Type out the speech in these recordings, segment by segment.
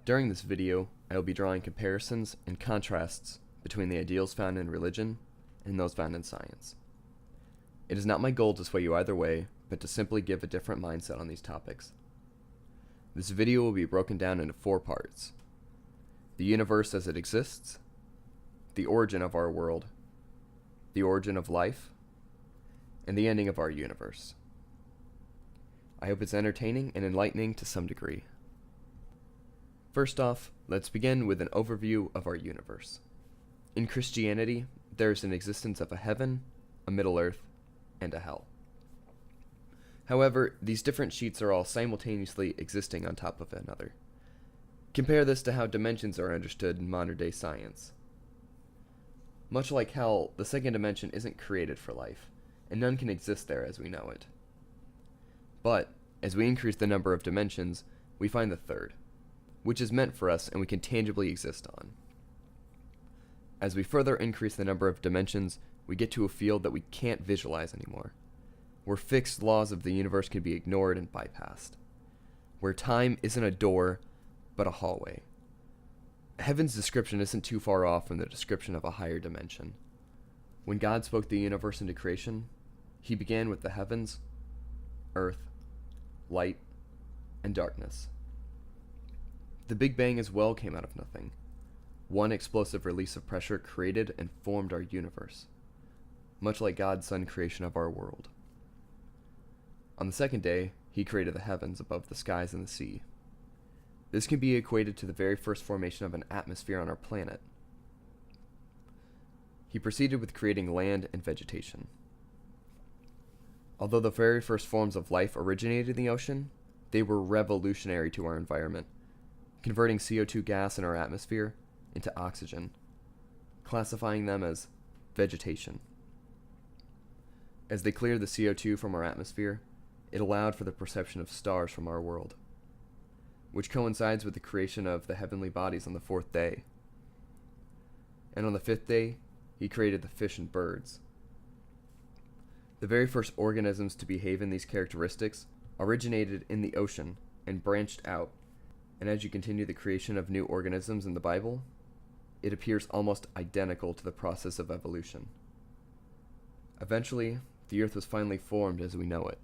During this video, I will be drawing comparisons and contrasts between the ideals found in religion and those found in science. It is not my goal to sway you either way, but to simply give a different mindset on these topics. This video will be broken down into 4 parts: the universe as it exists, the origin of our world, the origin of life, and the ending of our universe. I hope it's entertaining and enlightening to some degree. First off, let's begin with an overview of our universe. In Christianity, there is an existence of a heaven, a Middle Earth, and a hell. However, these different sheets are all simultaneously existing on top of another. Compare this to how dimensions are understood in modern-day science. Much like hell, the second dimension isn't created for life, and none can exist there as we know it. But, as we increase the number of dimensions, we find the third, which is meant for us and we can tangibly exist on. As we further increase the number of dimensions, we get to a field that we can't visualize anymore, where fixed laws of the universe can be ignored and bypassed, where time isn't a door, but a hallway. Heaven's description isn't too far off from the description of a higher dimension. When God spoke the universe into creation, he began with the heavens, earth, light, and darkness. The Big Bang as well came out of nothing. One explosive release of pressure created and formed our universe, much like God's Son creation of our world. On the second day, he created the heavens above the skies and the sea. This can be equated to the very first formation of an atmosphere on our planet. He proceeded with creating land and vegetation. Although the very first forms of life originated in the ocean, they were revolutionary to our environment, converting CO2 gas in our atmosphere into oxygen, classifying them as vegetation. As they cleared the CO2 from our atmosphere, it allowed for the perception of stars from our world, which coincides with the creation of the heavenly bodies on the 4th day. And on the 5th day, he created the fish and birds. The very first organisms to behave in these characteristics originated in the ocean and branched out, and as you continue the creation of new organisms in the Bible, it appears almost identical to the process of evolution. Eventually, the earth was finally formed as we know it.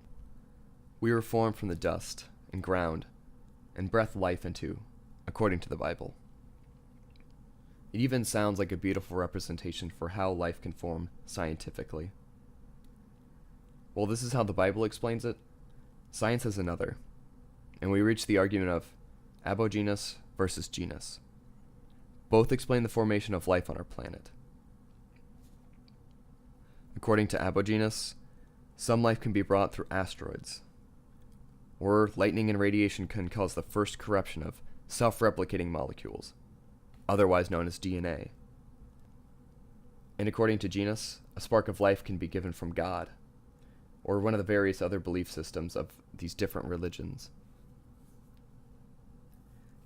We were formed from the dust and ground, and breathed life into, according to the Bible. It even sounds like a beautiful representation for how life can form scientifically. Well, this is how the Bible explains it. Science has another, and we reach the argument of abogenous versus genus. Both explain the formation of life on our planet. According to abogenous, some life can be brought through asteroids, or lightning and radiation can cause the first corruption of self-replicating molecules, otherwise known as DNA. And according to genus, a spark of life can be given from God, or one of the various other belief systems of these different religions.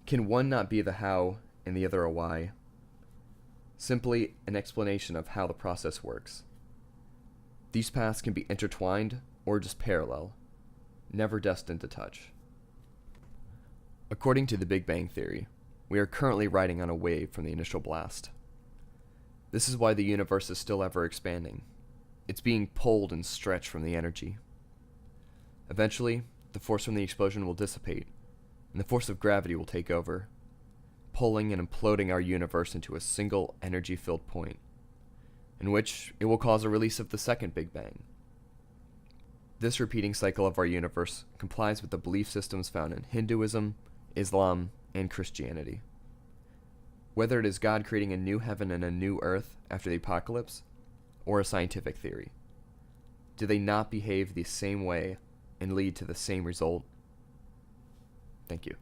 Can one not be the how and the other a why? Simply an explanation of how the process works. These paths can be intertwined or just parallel, never destined to touch. According to the Big Bang Theory, we are currently riding on a wave from the initial blast. This is why the universe is still ever expanding. It's being pulled and stretched from the energy. Eventually, the force from the explosion will dissipate, and the force of gravity will take over, pulling and imploding our universe into a single energy-filled point, in which it will cause a release of the second Big Bang. This repeating cycle of our universe complies with the belief systems found in Hinduism, Islam, and Christianity. Whether it is God creating a new heaven and a new earth after the apocalypse, or a scientific theory, do they not behave the same way and lead to the same result? Thank you.